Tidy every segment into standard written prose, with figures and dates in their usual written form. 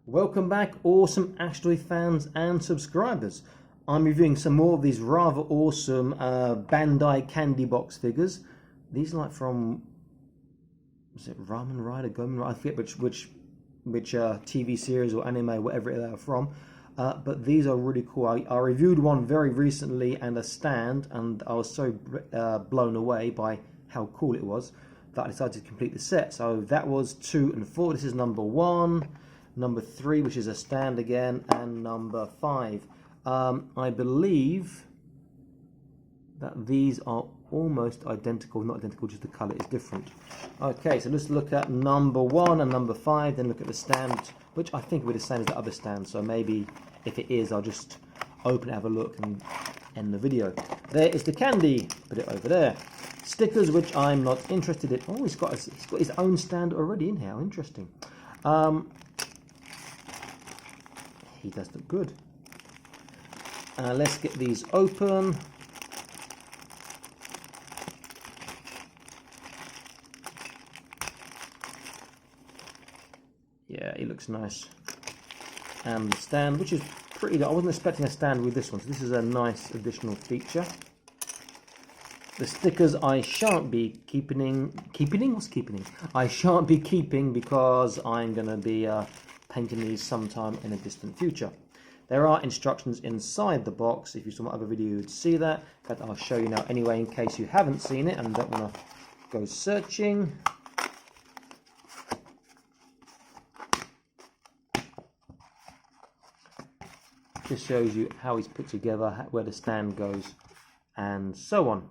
Welcome back, awesome Asteroid fans and subscribers. I'm reviewing some more of these rather awesome Bandai candy box figures. These are like from, is it Ramen Rider, Gomen Rider? I forget which TV series or anime, whatever they are from. But these are really cool. I reviewed one very recently and a stand, and I was so blown away by how cool it was that I decided to complete the set. So that was 2 and 4. This is number 1. Number 3, which is a stand again, and number 5. I believe that these are almost identical, not identical, just the colour is different. Okay, so let's look at number 1 and number 5, then look at the stand, which I think will be the same as the other stand, so maybe if it is, I'll just open it, have a look, and end the video. There is the candy, put it over there. Stickers, which I'm not interested in. Oh, he's got his own stand already in here, how interesting. He does look good. Let's get these open. Yeah, he looks nice. And the stand, which is pretty good. I wasn't expecting a stand with this one, so this is a nice additional feature. The stickers I shan't be keeping. I shan't be keeping because I'm going to be painting these sometime in a distant future. There are instructions inside the box. If you saw my other video, you would see that. But I'll show you now anyway, in case you haven't seen it and don't want to go searching. Just shows you how he's put together, where the stand goes, and so on.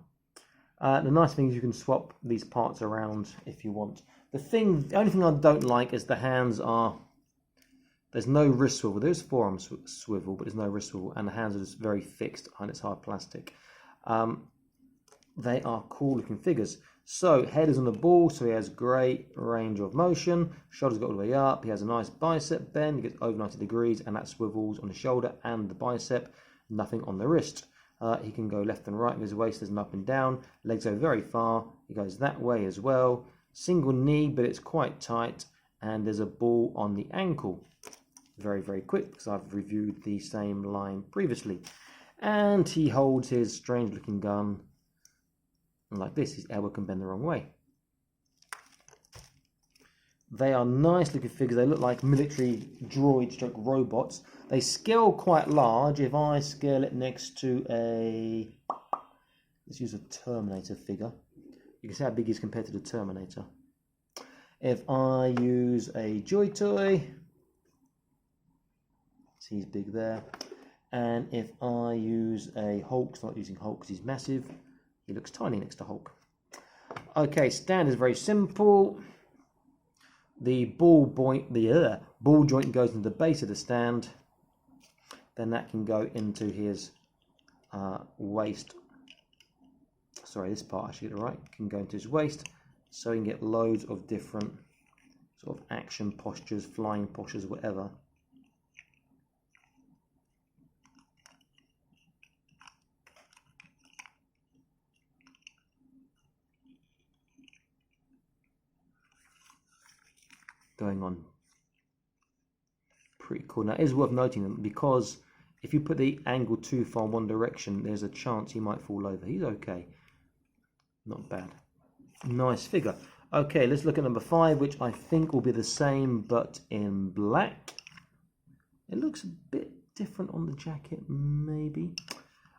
The nice thing is you can swap these parts around if you want. The only thing I don't like is the hands are. There's no wrist swivel. There's forearm swivel, but there's no wrist swivel, and the hands are just very fixed and it's hard plastic. They are cool looking figures. So head is on the ball, so he has great range of motion. Shoulders go all the way up. He has a nice bicep bend. He gets over 90 degrees, and that swivels on the shoulder and the bicep. Nothing on the wrist. He can go left and right with his waist. There's an up and down. Legs go very far. He goes that way as well. Single knee, but it's quite tight. And there's a ball on the ankle. Very, very quick, because I've reviewed the same line previously. And he holds his strange looking gun like this. His elbow can bend the wrong way. They are nice looking figures. They look like military droid stroke robots. They scale quite large. If I scale it next to let's use a Terminator figure. You can see how big he is compared to the Terminator. If I use a Joy Toy, he's big there. And if I use a Hulk, it's not using Hulk because he's massive, he looks tiny next to Hulk. Okay, stand is very simple. The ball joint goes into the base of the stand. Then that can go into his waist. Sorry, this part I should get it right. Can go into his waist, so he can get loads of different sort of action postures, flying postures, whatever. Going on. Pretty cool. Now it is worth noting them, because if you put the angle too far in one direction, there's a chance he might fall over. He's okay. Not bad. Nice figure. Okay, let's look at number 5, which I think will be the same but in black. It looks a bit different on the jacket, maybe.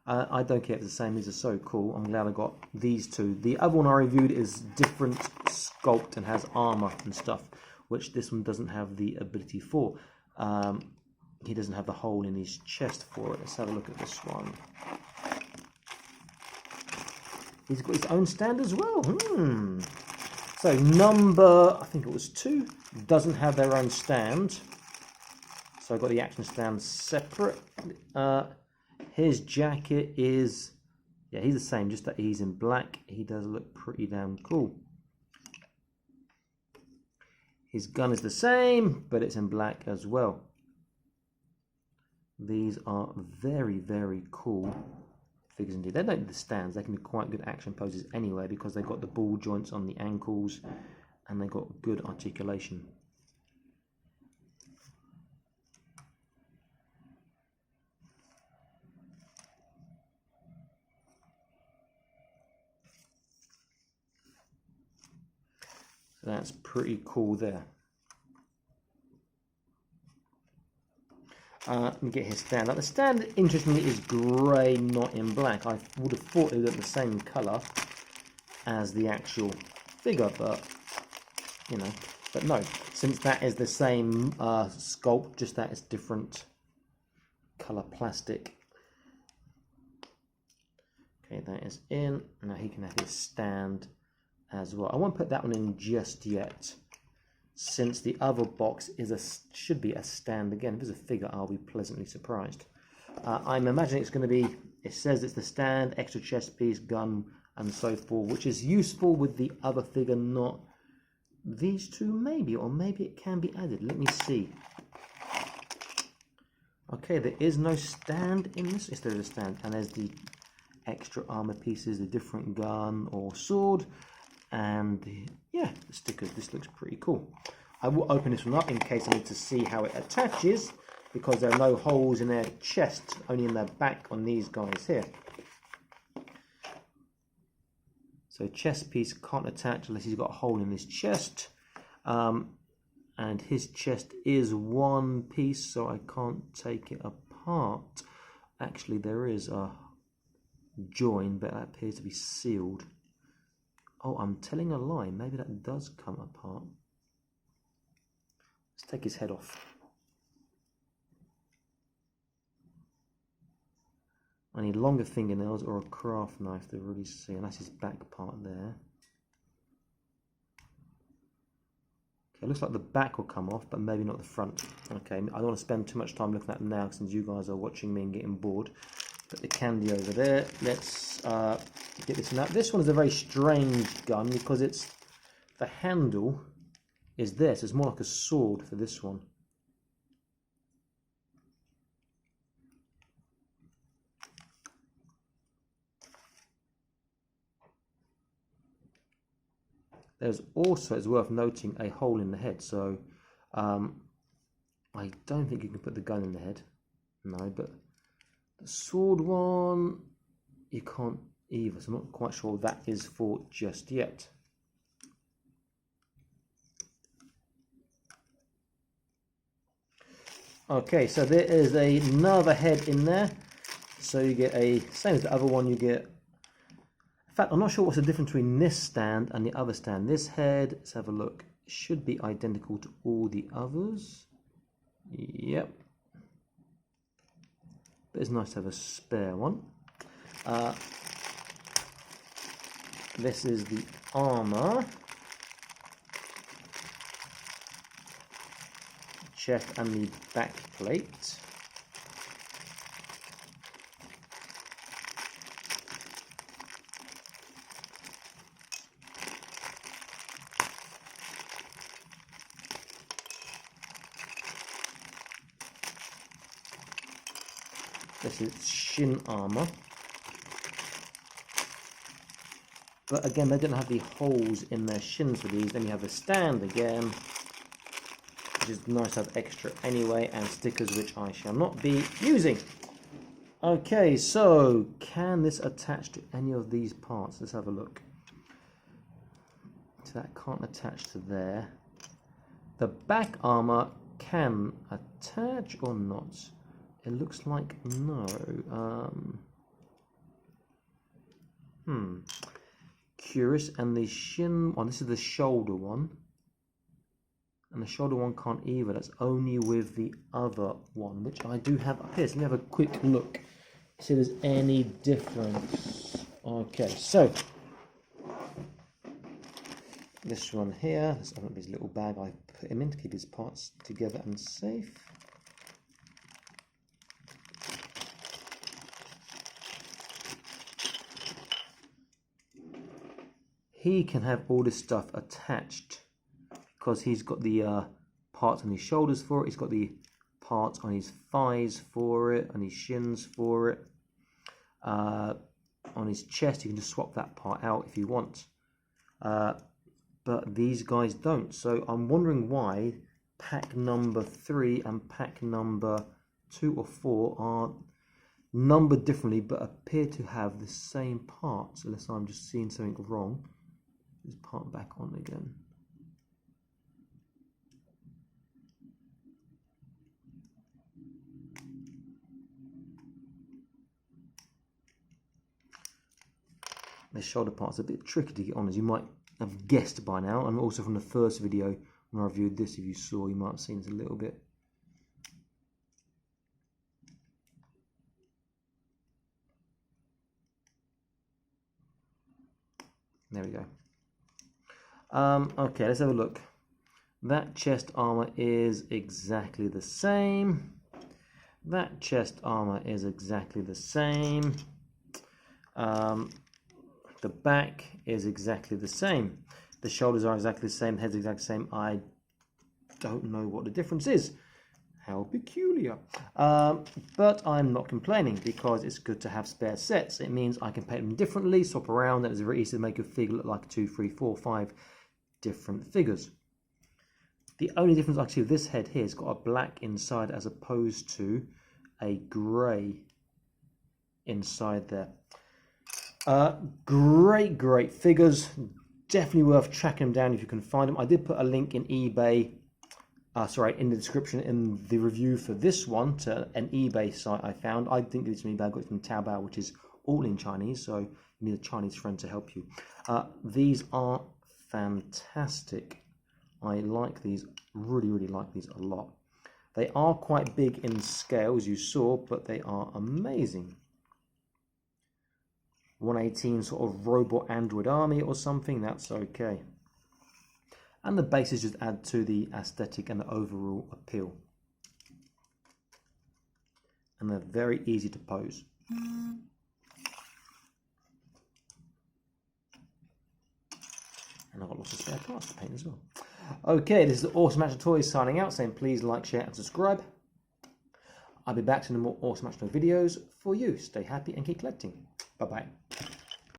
I don't care if it's the same. These are so cool. I'm glad I got these two. The other one I reviewed is different sculpt and has armor and stuff, which this one doesn't have the ability for. He doesn't have the hole in his chest for it. Let's have a look at this one. He's got his own stand as well. So number, I think it was 2, doesn't have their own stand. So I've got the action stand separate. His jacket is, yeah, he's the same, just that he's in black. He does look pretty damn cool. His gun is the same, but it's in black as well. These are very, very cool figures indeed. They don't need the stands. They can be quite good action poses anyway, because they've got the ball joints on the ankles and they've got good articulation. That's pretty cool there. Let me get his stand. Now the stand, interestingly, is grey, not in black. I would have thought it was the same colour as the actual figure, but you know, but no. Since that is the same sculpt, just that it's different colour plastic. Okay, that is in. Now he can have his stand as well. I won't put that one in just yet, since the other box is should be a stand again. If it's a figure, I'll be pleasantly surprised. I'm imagining it's going to be, it says it's the stand, extra chest piece, gun, and so forth, which is useful with the other figure, not these two maybe, or maybe it can be added. Let me see. Okay, there is no stand in this. Yes, there is a stand, and there's the extra armor pieces, the different gun or sword, and yeah, the stickers. This looks pretty cool. I will open this one up in case I need to see how it attaches, because there are no holes in their chest, only in their back on these guys here. So chest piece can't attach unless he's got a hole in his chest, and his chest is one piece, so I can't take it apart. Actually, there is a join, but that appears to be sealed. Oh, I'm telling a lie. Maybe that does come apart. Let's take his head off. I need longer fingernails or a craft knife to really see, and that's his back part there. Okay, it looks like the back will come off, but maybe not the front. Okay, I don't want to spend too much time looking at them now, since you guys are watching me and getting bored. Put the candy over there. Let's get this one out. This one is a very strange gun, because it's, the handle is there, so it's more like a sword for this one. There's also, it's worth noting, a hole in the head, so I don't think you can put the gun in the head, no, but the sword one, you can't either, so I'm not quite sure what that is for just yet. Okay, so there is another head in there, so you get a, same as the other one, you get, in fact, I'm not sure what's the difference between this stand and the other stand. This head, let's have a look, should be identical to all the others. Yep. But it's nice to have a spare one. This is the armor. Chest and the back plate. This is shin armor, but again they didn't have the holes in their shins for these. Then you have the stand again, which is nice to have extra anyway, and stickers which I shall not be using. Okay, so can this attach to any of these parts? Let's have a look. So that can't attach to there. The back armor can attach or not? It looks like no. Curious. And the shin, oh, this is the shoulder one. And the shoulder one can't either. That's only with the other one, which I do have up here. So let me have a quick look, see if there's any difference. Okay, so this one here, let's open up his little bag I put him in to keep his parts together and safe. He can have all this stuff attached because he's got the parts on his shoulders for it. He's got the parts on his thighs for it, on his shins for it. On his chest, you can just swap that part out if you want. But these guys don't. So I'm wondering why pack number 3 and pack number 2 or 4 are numbered differently but appear to have the same parts, unless I'm just seeing something wrong. This part back on again. This shoulder part's a bit tricky to get on, as you might have guessed by now, and also from the first video when I reviewed this, if you saw, you might have seen this a little bit. There we go. Okay, let's have a look. That chest armor is exactly the same. That chest armor is exactly the same. The back is exactly the same. The shoulders are exactly the same. The head's exactly the same. I don't know what the difference is. How peculiar. But I'm not complaining because it's good to have spare sets. It means I can paint them differently, swap around, and it's very easy to make a figure look like 2, 3, 4, 5 different figures. The only difference I see with this head here is got a black inside as opposed to a grey inside there. Great figures. Definitely worth tracking them down if you can find them. I did put a link in eBay, in the description in the review for this one to an eBay site I found. I didn't get this from eBay, I got it from Taobao, which is all in Chinese, so you need a Chinese friend to help you. These are fantastic. I like these, really like these a lot. They are quite big in scale, as you saw, but they are amazing. 118 sort of robot android army or something, that's okay. And the bases just add to the aesthetic and the overall appeal. And they're very easy to pose. And I've got lots of spare parts to paint as well. Okay, this is the Awesome Action Toys signing out, saying please like, share and subscribe. I'll be back to more Awesome Action Toy videos for you. Stay happy and keep collecting. Bye-bye.